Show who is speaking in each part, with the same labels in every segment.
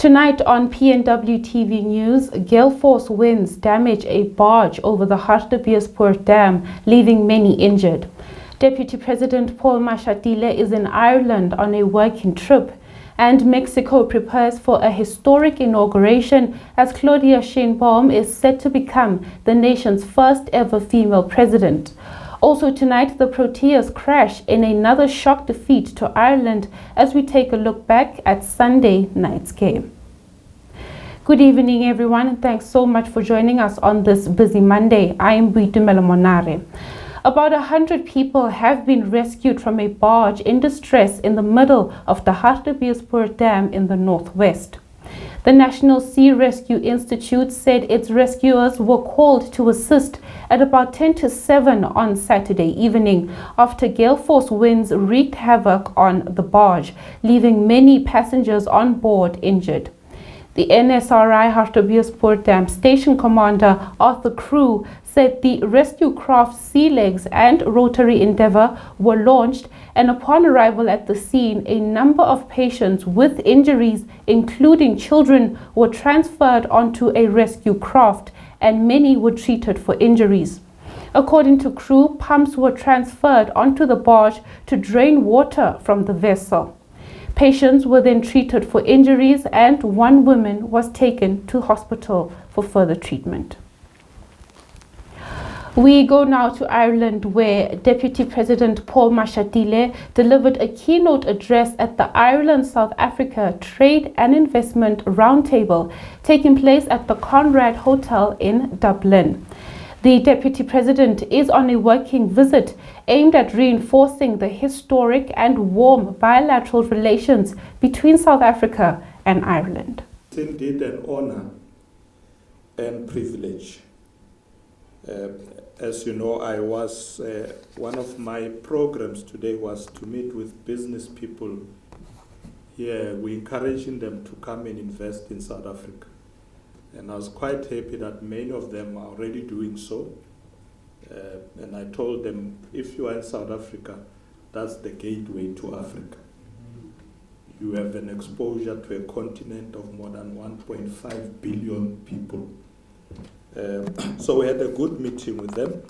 Speaker 1: Tonight on PNW TV News, Gale-force winds damage a barge over the Hartbeespoort Dam, leaving many injured. Deputy President Mashitile is in Ireland on a working trip, and Mexico prepares for a historic inauguration as Claudia Sheinbaum is set to become the nation's first ever female president. Also tonight, the Proteas crash in another shock defeat to Ireland as we take a look back at Sunday night's game. Good evening, everyone, and thanks so much for joining us on this busy Monday. I am Boitumelo Monare. About 100 people have been rescued from a barge in distress in the middle of the Hartbeespoort Dam in the northwest. The National Sea Rescue Institute said its rescuers were called to assist at about 10 to 7 on Saturday evening after gale-force winds wreaked havoc on the barge, leaving many passengers on board injured. The NSRI Hartbeespoort Dam Station Commander Arthur Crew said the rescue craft Sea Legs and Rotary Endeavour were launched, and upon arrival at the scene, a number of patients with injuries, including children, were transferred onto a rescue craft, and many were treated for injuries. According to Crew, pumps were transferred onto the barge to drain water from the vessel. Patients were then treated for injuries, and one woman was taken to hospital for further treatment. We go now to Ireland, where Deputy President Mashitile delivered a keynote address at the Ireland-South Africa Trade and Investment Roundtable taking place at the Conrad Hotel in Dublin. The Deputy President is on a working visit aimed at reinforcing the historic and warm bilateral relations between South Africa and Ireland.
Speaker 2: It's indeed an honor and privilege. As you know, one of my programs today was to meet with business people here. We're encouraging them to come and invest in South Africa. And I was quite happy that many of them are already doing so. And I told them, if you are in South Africa, that's the gateway to Africa. You have an exposure to a continent of more than 1.5 billion people. So we had a good meeting with them.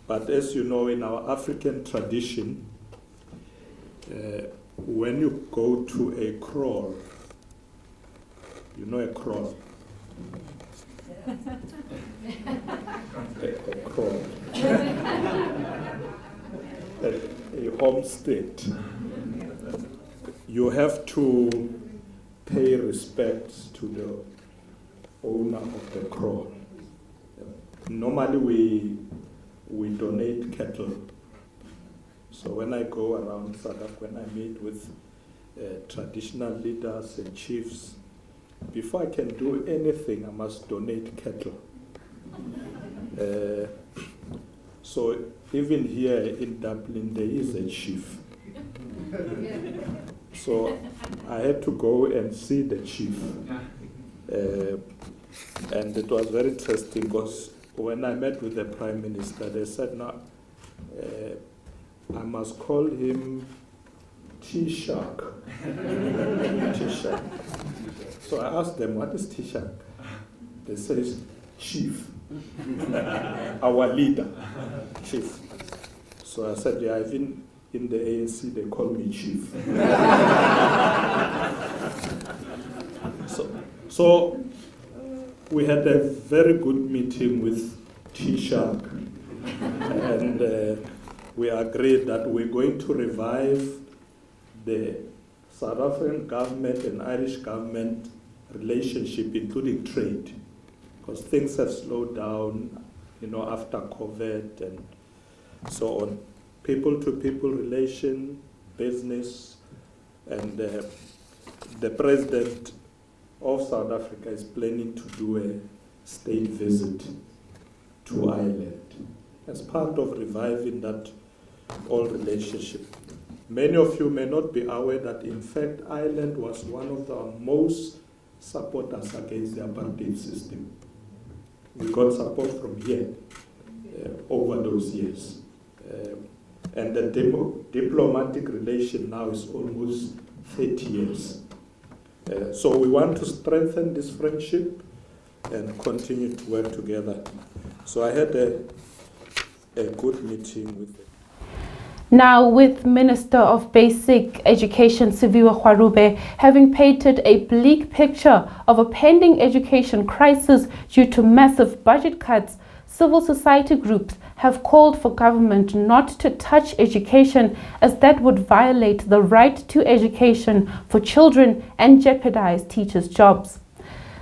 Speaker 2: But as you know, in our African tradition, when you go to a kraal, you know a kraal? a kraal. a homestead. You have to pay respect to the owner of the kraal. Normally we donate cattle. So when I go around South Africa, when I meet with traditional leaders and chiefs, before I can do anything, I must donate cattle. So even here in Dublin, there is a chief. So I had to go and see the chief. And it was very interesting because when I met with the Prime Minister, they said, no, I must call him T-Shark. T-Shark. So I asked them, what is T-Shark? They said, Chief, our leader, Chief. So I said, yeah, even in the ANC, they call me Chief. So we had a very good meeting with T-Shark, and we agreed that we're going to revive the South African government and Irish government relationship, including trade, because things have slowed down, after COVID and so on. People-to-people relation, business, and the President of South Africa is planning to do a state visit to Ireland as part of reviving that old relationship. Many of you may not be aware that in fact Ireland was one of the most supporters against the apartheid system. We got support from here over those years. And the diplomatic relation now is almost 30 years. So we want to strengthen this friendship and continue to work together. So I had a good meeting with them.
Speaker 1: Now, with Minister of Basic Education Siviwe Gwarube having painted a bleak picture of a pending education crisis due to massive budget cuts, civil society groups have called for government not to touch education, as that would violate the right to education for children and jeopardize teachers' jobs.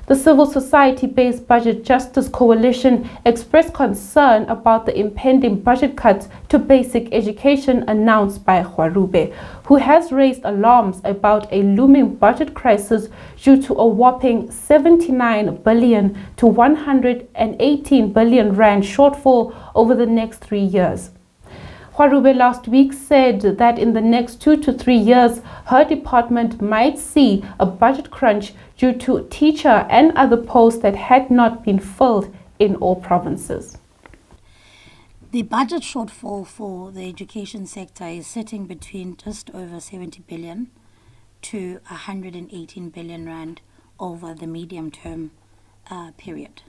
Speaker 1: The civil society-based Budget Justice Coalition expressed concern about the impending budget cuts to basic education announced by Gwarube, who has raised alarms about a looming budget crisis due to a whopping 79 billion to 118 billion rand shortfall over the next 3 years. Gwarube last week said that in the next 2 to 3 years, her department might see a budget crunch due to teacher and other posts that had not been filled in all provinces.
Speaker 3: The budget shortfall for the education sector is sitting between just over 70 billion to 118 billion rand over the medium term period.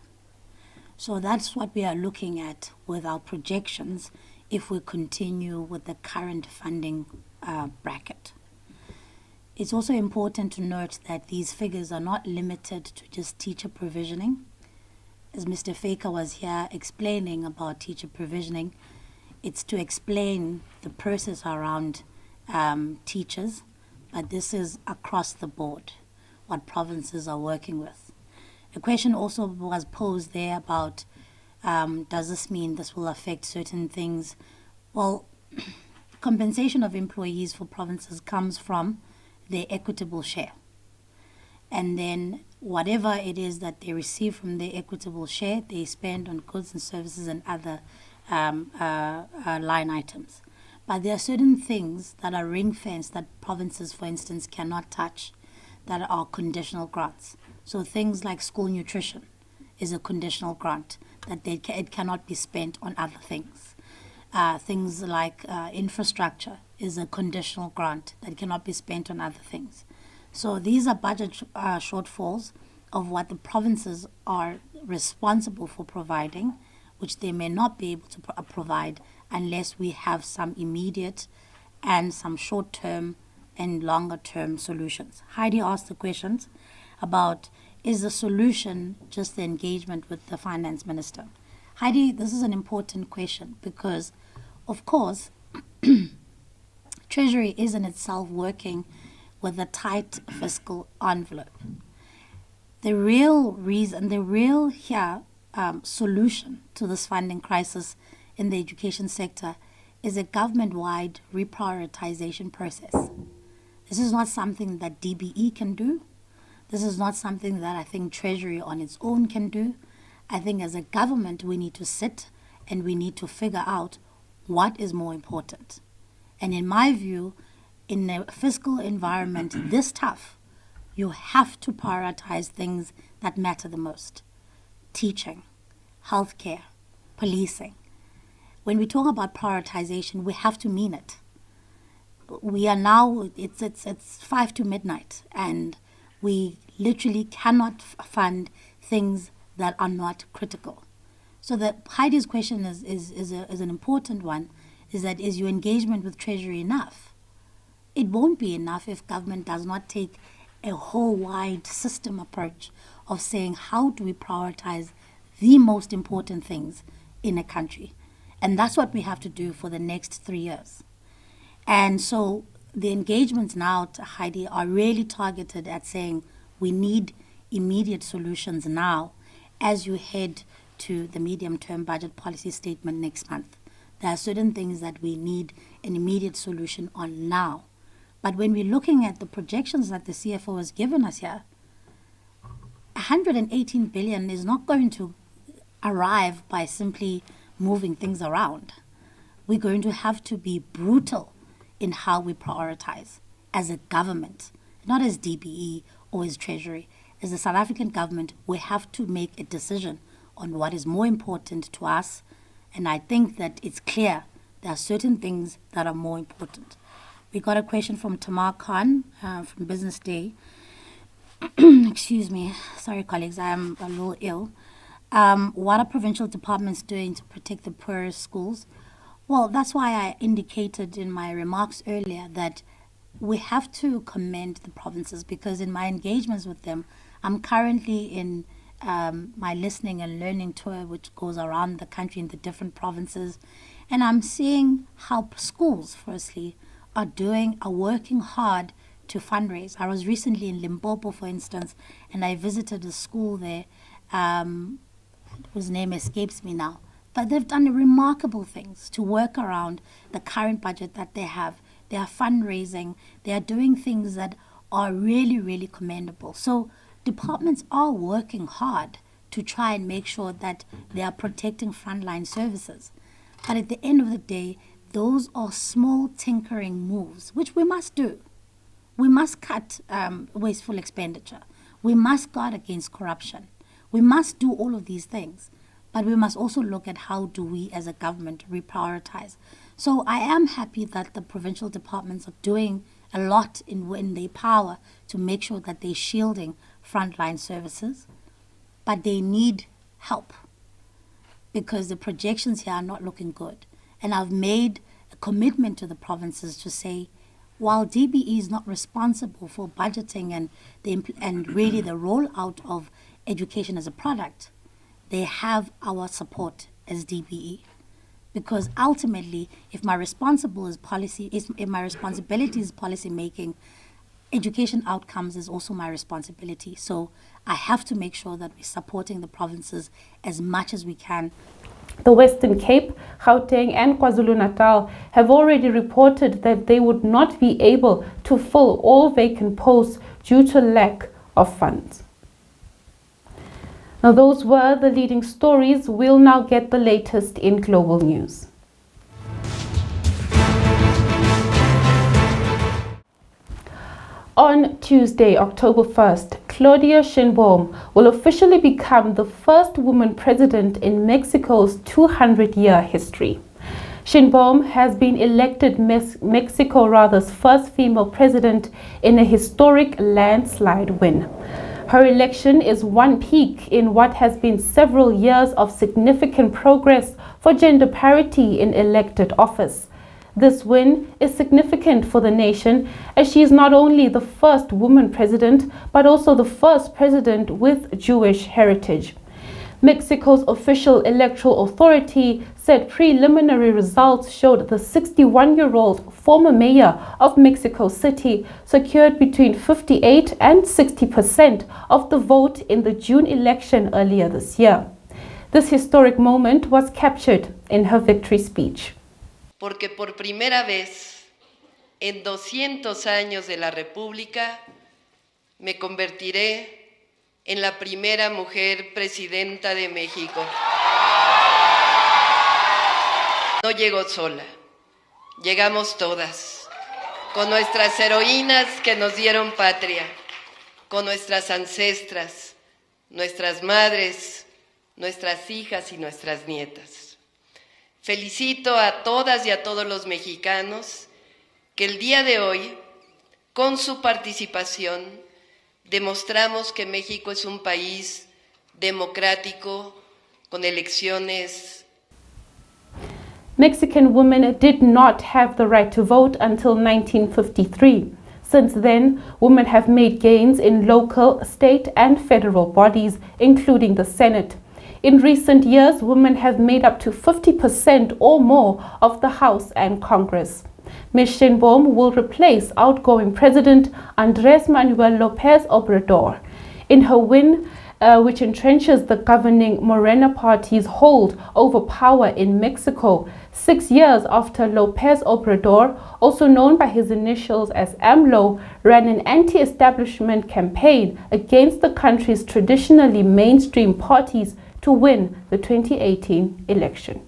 Speaker 3: So that's what we are looking at with our projections if we continue with the current funding bracket. It's also important to note that these figures are not limited to just teacher provisioning. As Mr. Faker was here explaining about teacher provisioning, it's to explain the process around teachers, but this is across the board, what provinces are working with. A question also was posed there about does this mean this will affect certain things? Well, compensation of employees for provinces comes from their equitable share. And then whatever it is that they receive from their equitable share, they spend on goods and services and other line items. But there are certain things that are ring-fenced that provinces, for instance, cannot touch, that are conditional grants. So things like school nutrition is a conditional grant, that it cannot be spent on other things. Things like infrastructure is a conditional grant that cannot be spent on other things. So these are budget shortfalls of what the provinces are responsible for providing, which they may not be able to provide unless we have some immediate and some short-term and longer-term solutions. Heidi asked the questions about, is the solution just the engagement with the finance minister? Heidi, this is an important question because, of course, Treasury is in itself working with a tight fiscal envelope. The real reason, solution to this funding crisis in the education sector is a government-wide reprioritization process. This is not something that DBE can do. This is not something that I think Treasury on its own can do. I think as a government, we need to sit and we need to figure out what is more important. And in my view, in a fiscal environment this tough, you have to prioritize things that matter the most. Teaching, healthcare, policing. When we talk about prioritization, we have to mean it. We are now, it's 5 to midnight, and we literally cannot fund things that are not critical. So Heidi's question is an important one, is that is your engagement with Treasury enough? It won't be enough if government does not take a whole wide system approach of saying how do we prioritize the most important things in a country. And that's what we have to do for the next 3 years. And so the engagements now, Heidi, are really targeted at saying we need immediate solutions now as you head to the medium-term budget policy statement next month. There are certain things that we need an immediate solution on now. But when we're looking at the projections that the CFO has given us here, 118 billion is not going to arrive by simply moving things around. We're going to have to be brutal in how we prioritize as a government, not as DBE or as Treasury. As the South African government, we have to make a decision on what is more important to us. And I think that it's clear there are certain things that are more important. We got a question from Tamar Khan from Business Day. Excuse me. Sorry, colleagues, I am a little ill. What are provincial departments doing to protect the poorest schools? Well, that's why I indicated in my remarks earlier that we have to commend the provinces, because in my engagements with them, I'm currently in my listening and learning tour, which goes around the country in the different provinces. And I'm seeing how schools, firstly, are working hard to fundraise. I was recently in Limpopo, for instance, and I visited a school there, whose name escapes me now. But they've done remarkable things to work around the current budget that they have. They are fundraising. They are doing things that are really, really commendable. So departments are working hard to try and make sure that they are protecting frontline services. But at the end of the day, those are small tinkering moves, which we must do. We must cut wasteful expenditure. We must guard against corruption. We must do all of these things. But we must also look at how do we as a government reprioritize. So I am happy that the provincial departments are doing a lot in their power to make sure that they're shielding frontline services. But they need help, because the projections here are not looking good. And I've made a commitment to the provinces to say, while DBE is not responsible for budgeting and really the rollout of education as a product, they have our support as DBE. Because ultimately, if my responsibility is policy making, education outcomes is also my responsibility. So I have to make sure that we're supporting the provinces as much as we can.
Speaker 1: The Western Cape, Gauteng and KwaZulu-Natal have already reported that they would not be able to fill all vacant posts due to lack of funds. Now, those were the leading stories. We'll now get the latest in global news. On Tuesday, October 1st, Claudia Sheinbaum will officially become the first woman president in Mexico's 200-year history. Sheinbaum has been elected Mexico's first female president in a historic landslide win. Her election is one peak in what has been several years of significant progress for gender parity in elected office. This win is significant for the nation, as she is not only the first woman president, but also the first president with Jewish heritage. Mexico's official electoral authority said preliminary results showed the 61-year-old former mayor of Mexico City secured between 58 and 60% of the vote in the June election earlier this year. This historic moment was captured in her victory speech.
Speaker 4: Porque por primera vez en 200 años de la República me convertiré en la primera mujer presidenta de México. No llego sola, llegamos todas, con nuestras heroínas que nos dieron patria, con nuestras ancestras, nuestras madres, nuestras hijas y nuestras nietas. Felicito a todas y a todos los mexicanos que el día de hoy, con su participación, demostramos que México es un país democrático con elecciones.
Speaker 1: Mexican women did not have the right to vote until 1953. Since then, women have made gains in local, state and federal bodies, including the Senate. In recent years, women have made up to 50% or more of the House and Congress. Ms. Sheinbaum will replace outgoing President Andrés Manuel López Obrador in her win, which entrenches the governing Morena party's hold over power in Mexico, 6 years after López Obrador, also known by his initials as AMLO, ran an anti-establishment campaign against the country's traditionally mainstream parties to win the 2018 election.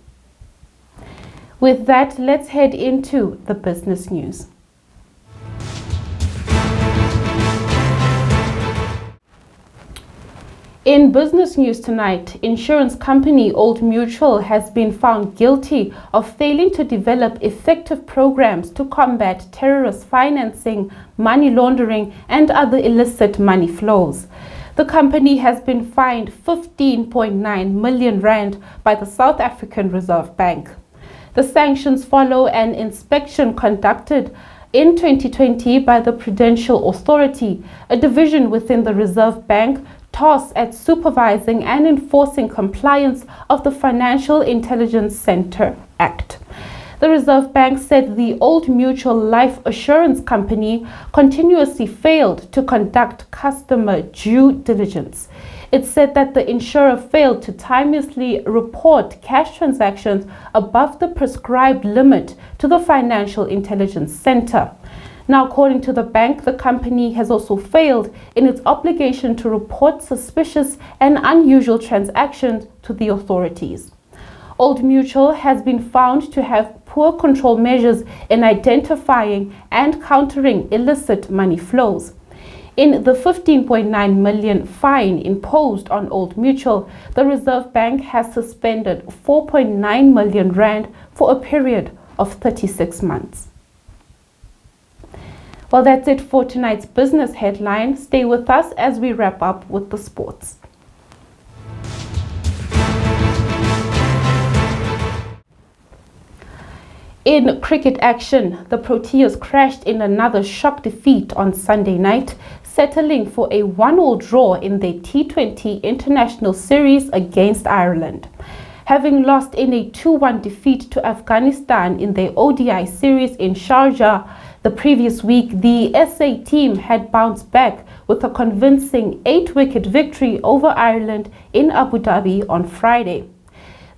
Speaker 1: With that, let's head into the business news. In business news tonight, insurance company Old Mutual has been found guilty of failing to develop effective programs to combat terrorist financing, money laundering, and other illicit money flows. The company has been fined 15.9 million rand by the South African Reserve Bank. The sanctions follow an inspection conducted in 2020 by the Prudential Authority, a division within the Reserve Bank tasked at supervising and enforcing compliance of the Financial Intelligence Center Act. The Reserve Bank said the Old Mutual Life Assurance Company continuously failed to conduct customer due diligence. It said that the insurer failed to timeously report cash transactions above the prescribed limit to the Financial Intelligence Center. Now, according to the bank, the company has also failed in its obligation to report suspicious and unusual transactions to the authorities. Old Mutual has been found to have poor control measures in identifying and countering illicit money flows. In the 15.9 million fine imposed on Old Mutual, the Reserve Bank has suspended 4.9 million rand for a period of 36 months. Well, that's it for tonight's business headline. Stay with us as we wrap up with the sports. In cricket action, the Proteas crashed in another shock defeat on Sunday night, settling for a 1-all draw in their T20 International Series against Ireland. Having lost in a 2-1 defeat to Afghanistan in their ODI series in Sharjah the previous week, the SA team had bounced back with a convincing 8-wicket victory over Ireland in Abu Dhabi on Friday.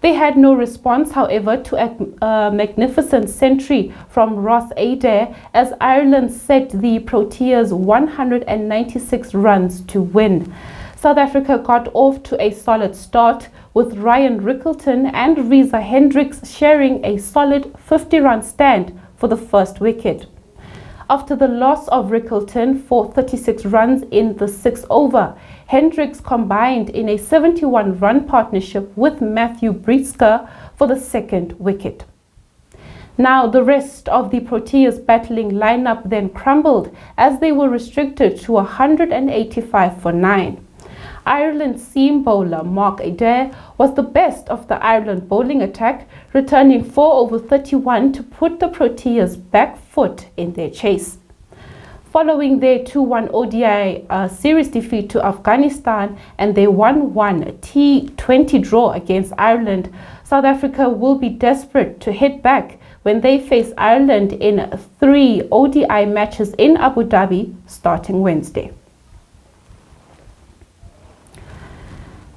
Speaker 1: They had no response, however, to a magnificent century from Ross Adair as Ireland set the Proteas 196 runs to win. South Africa got off to a solid start, with Ryan Rickleton and Reza Hendricks sharing a solid 50-run stand for the first wicket. After the loss of Rickleton for 36 runs in the 6th over, Hendricks combined in a 71-run partnership with Matthew Breesker for the second wicket. Now, the rest of the Proteas battling lineup then crumbled as they were restricted to 185 for 9. Ireland's seam bowler Mark Adair was the best of the Ireland bowling attack, returning 4 over 31 to put the Proteas back foot in their chase. Following their 2-1 ODI series defeat to Afghanistan and their 1-1 T20 draw against Ireland, South Africa will be desperate to hit back when they face Ireland in 3 ODI matches in Abu Dhabi starting Wednesday.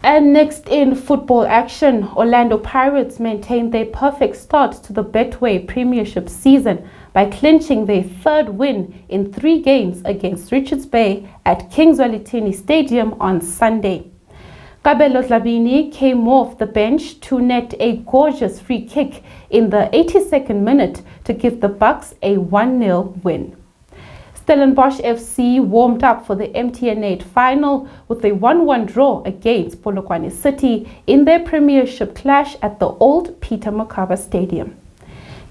Speaker 1: And next in football action, Orlando Pirates maintained their perfect start to the Betway Premiership season by clinching their 3rd win in 3 games against Richards Bay at Kings Walitini Stadium on Sunday. Kabelo Dlamini came off the bench to net a gorgeous free kick in the 82nd minute to give the Bucks a 1-0 win. Stellenbosch FC warmed up for the MTN8 final with a 1-1 draw against Polokwane City in their premiership clash at the old Peter Mokaba Stadium.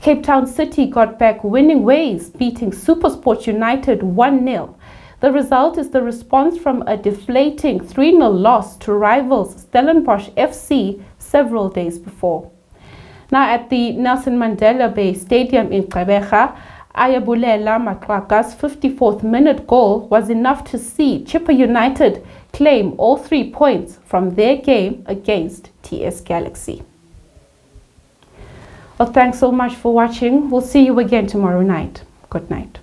Speaker 1: Cape Town City got back winning ways, beating SuperSport United 1-0. The result is the response from a deflating 3-0 loss to rivals Stellenbosch FC several days before. Now at the Nelson Mandela Bay Stadium in Gqeberha, Ayabulela Matlaka's 54th minute goal was enough to see Chippa United claim all 3 points from their game against TS Galaxy. Well, thanks so much for watching. We'll see you again tomorrow night. Good night.